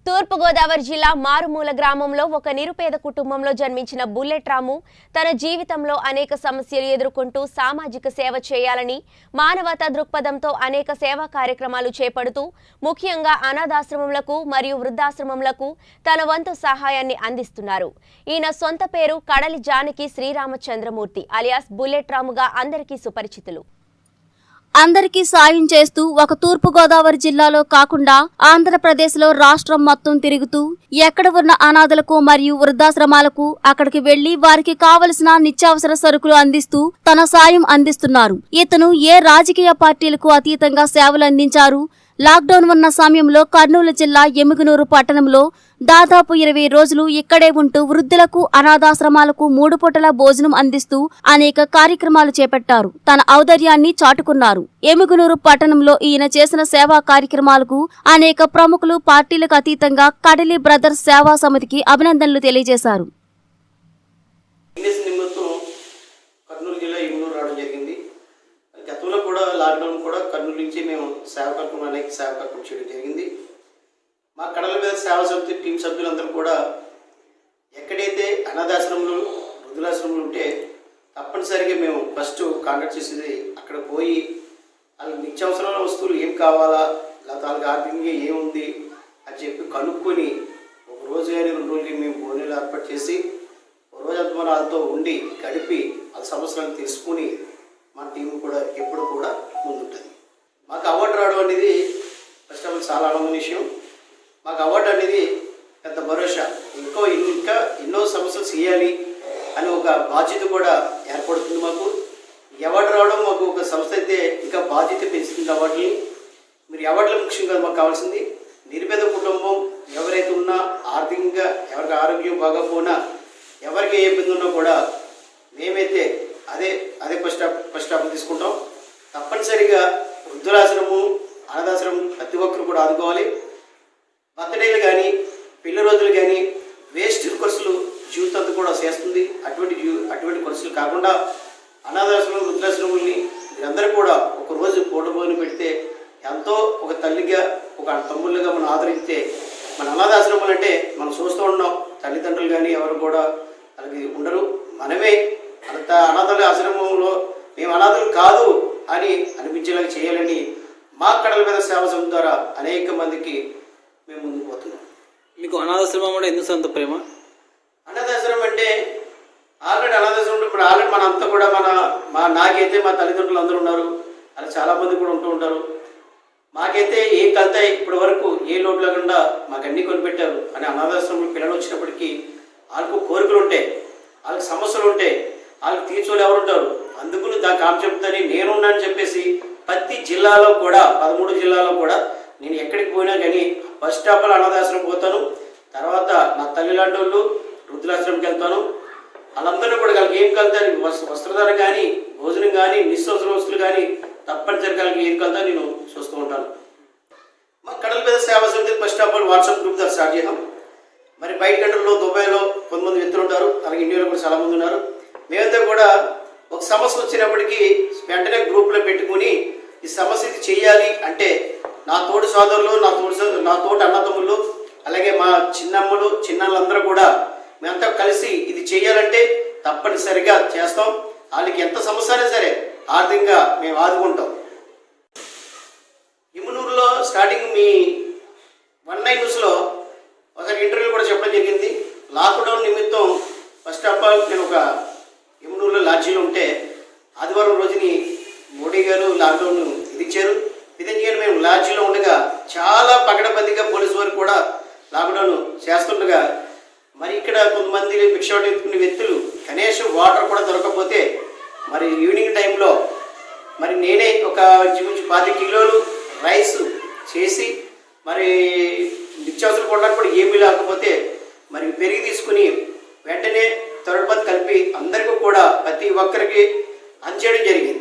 తూర్పుగోదావరి జిల్లా మారుమూల గ్రామంలో ఒక నిరుపేద కుటుంబంలో జన్మించిన బుల్లెట్ రాము తన జీవితంలో అనేక సమస్యలు ఎదుర్కొంటూ సామాజిక సేవ చేయాలని మానవతా దృక్పథంతో అనేక సేవా కార్యక్రమాలు చేపడుతూ ముఖ్యంగా అనాథాశ్రమములకు మరియు వృద్ధాశ్రమములకు తన వంతు సహాయాన్ని అందిస్తున్నారు. ఈయన సొంత పేరు కడలి జానకి శ్రీరామచంద్రమూర్తి అలియాస్ బుల్లెట్ రాముగా అందరికీ సుపరిచితులు. అందరికీ సాయం చేస్తూ ఒక తూర్పుగోదావరి జిల్లాలో కాకుండా ఆంధ్రప్రదేశ్లో రాష్ట్రం మొత్తం తిరుగుతూ ఎక్కడ ఉన్న అనాథలకు మరియు వృద్ధాశ్రమాలకు అక్కడికి వెళ్లి వారికి కావలసిన నిత్యావసర సరుకులు అందిస్తూ తన సాయం అందిస్తున్నారు. ఇతను ఏ రాజకీయ పార్టీలకు అతీతంగా సేవలు అందించారు. లాక్డౌన్ ఉన్న సమయంలో కర్నూలు జిల్లా ఎమ్మిగనూరు పట్టణంలో దాదాపు 20 రోజులు ఇక్కడే ఉంటూ వృద్ధులకు అనాథాశ్రమాలకు 3 పూటల భోజనం అందిస్తూ అనేక కార్యక్రమాలు చేపట్టారు. తన ఔదార్యాన్ని చాటుకున్నారు. ఎమ్మిగనూరు పట్టణంలో ఈయన చేసిన సేవా కార్యక్రమాలకు అనేక ప్రముఖులు పార్టీలకు అతీతంగా కడలి బ్రదర్స్ సేవా సమితికి అభినందనలు తెలియజేశారు. గతంలో కూడా లాక్డౌన్ కూడా కర్నూలు నుంచి మేము సేవా కార్యక్రమం చేయడం జరిగింది. మా కడల మీద సేవా సమితి టీం సభ్యులందరూ కూడా ఎక్కడైతే అనాథాశ్రమాలు వృద్ధులాశ్రమాలు ఉంటే తప్పనిసరిగా మేము ఫస్ట్ కాంటాక్ట్ చేసేది అక్కడ పోయి వాళ్ళకి నిత్యావసరమైన వస్తువులు ఏం కావాలా, లేకపోతే వాళ్ళకి ఆర్థికంగా ఏముంది అని చెప్పి కనుక్కొని ఒక రోజు కానీ 2 రోజులకి మేము భోజనాలు ఏర్పాటు చేసి ఒక రోజు అంత మన వాళ్ళతో ఉండి గడిపి వాళ్ళ సమస్యలను తెలుసుకుని మన టీం కూడా ఎప్పుడు కూడా ముందుంటుంది. మాకు అవార్డు రావడం అనేది ఫస్ట్ ఆఫ్ ఆల్ చాలా ఆనందమైన విషయం. మాకు అవార్డు అనేది పెద్ద భరోసా. ఇంకా ఎన్నో సమస్యలు చేయాలి అని ఒక బాధ్యత కూడా ఏర్పడుతుంది. మాకు అవార్డు రావడం మాకు ఒక సంస్థ అయితే ఇంకా బాధ్యత పెంచుతుంది. అవార్డుని మీరు అవార్డులు ముఖ్యం కాదు, మాకు కావాల్సింది నిరుపేద కుటుంబం ఎవరైతే ఉన్నా ఆర్థికంగా ఎవరికి ఆరోగ్యం బాగోపోయినా ఎవరికి ఏ ఇబ్బంది ఉన్నా కూడా మేమైతే అదే ఫస్ట్ స్టాప్ తీసుకుంటాం. తప్పనిసరిగా వృద్ధులాశ్రమం అనాథాశ్రమం ప్రతి ఒక్కరు కూడా ఆదుకోవాలి. బర్త్డేలు కానీ పెళ్లి రోజులు కానీ వేస్ట్ ఖర్చులు జీవితంతో కూడా చేస్తుంది. అటువంటి ఖర్చులు కాకుండా అనాథాశ్రమం వృద్ధాశ్రమాలని మీరందరూ కూడా ఒక రోజు పూట భోజనం పెడితే ఎంతో ఒక తల్లిగా ఒక తమ్ముళ్ళుగా మనం ఆదరిస్తే మన అనాథాశ్రమాలు అంటే మనం చూస్తూ ఉన్నాం. తల్లిదండ్రులు కానీ ఎవరు కూడా వాళ్ళకి ఉండరు. మనమే అంత అనాథల ఆశ్రమంలో మేము అనాథలు కాదు అని అనిపించేలాగా చేయాలని మా కడల మీద సేవ సమితి ద్వారా అనేక మందికి మేము ముందుకు పోతున్నాం. మీకు అనాథాశ్రమం అంటే ఎందుకు అంత ప్రేమ? అనాథాశ్రమం అంటే ఆల్రెడీ అనాథాశ్రమం ఇప్పుడు ఆల్రెడీ మనంతా కూడా నాకైతే మా తల్లిదండ్రులు అందరూ ఉన్నారు, అలా చాలామంది కూడా ఉంటూ ఉంటారు. మాకైతే ఏ కలత ఇప్పటి వరకు ఏ లోటు లేకుండా మాకు అన్నీ కొనిపెట్టారు అని అనాథాశ్రమంలో పిల్లలు వచ్చినప్పటికీ వాళ్ళకు కోరికలు ఉంటాయి, వాళ్ళకి సమస్యలు ఉంటాయి, వాళ్ళకి తీర్చోలు ఎవరు ఉంటారు. అందుకు దానికి కాన్సెప్ట్ని నేనున్నాను చెప్పేసి ప్రతి జిల్లాలో కూడా 13 జిల్లాలో కూడా నేను ఎక్కడికి పోయినా కానీ ఫస్ట్ ఆఫ్ ఆల్ అనాథాశ్రమం పోతాను. తర్వాత నా తల్లి లాంటి వాళ్ళు వృద్ధులాశ్రమంకి వెళ్తాను. వాళ్ళందరూ కూడా వాళ్ళకి ఏం కలుతారు, వస్త్రధార కానీ భోజనం కానీ నిత్యావసర వస్తువులు కానీ తప్పనిసరిగా వాళ్ళకి ఏం కలుతా నేను చూస్తూ ఉంటాను. మా కడల మీద సేవా సమితి first of all WhatsApp group ద్వారా స్టార్ట్ చేసాం. మరి బయట కంట్రీలో దుబాయ్లో కొంతమంది వ్యక్తులు ఉంటారు, అలాగే ఇండియాలో కూడా చాలామంది ఉన్నారు. మేమంతా కూడా ఒక సమస్య వచ్చినప్పటికీ వెంటనే గ్రూప్లో పెట్టుకుని ఈ సమస్య ఇది చేయాలి అంటే నా తోటి సోదరులు నా తోటి అన్నదమ్ములు అలాగే మా చిన్నమ్మలు చిన్నళ్ళందరూ కూడా మేమంతా కలిసి ఇది చేయాలంటే తప్పనిసరిగా చేస్తాం. వాళ్ళకి ఎంత సమస్య అయినా సరే ఆర్థికంగా మేము ఆదుకుంటాం. ఎమ్మిగనూరులో స్టార్టింగ్ మీ 19 న్యూస్లో ఒకసారి ఇంటర్వ్యూ కూడా చెప్పడం జరిగింది. లాక్డౌన్ నిమిత్తం ఫస్ట్ ఆఫ్ ఆల్ నేను ఒక ఎమ్మిగనూరులో లాడ్జీలో ఉంటే ఆదివారం రోజుని మోడీ గారు లాక్డౌన్ విధించారు. మేము లాడ్జీలో ఉండగా చాలా పకడ్బందీగా పోలీసు వారు కూడా లాక్డౌన్ చేస్తుండగా మరి ఇక్కడ కొంతమంది భిక్షాటం ఎత్తుకునే వ్యక్తులు కనీసం వాటర్ కూడా దొరకకపోతే మరి ఈవినింగ్ టైంలో మరి నేనే ఒక 10 కిలోలు రైస్ చేసి మరి నిత్యావసరం కొనడానికి కూడా ఏమీ లేకపోతే మరి పెరిగి తీసుకుని వెంటనే తొరపాతి కలిపి అందరికీ కూడా ప్రతి ఒక్కరికి అందజేయడం జరిగింది.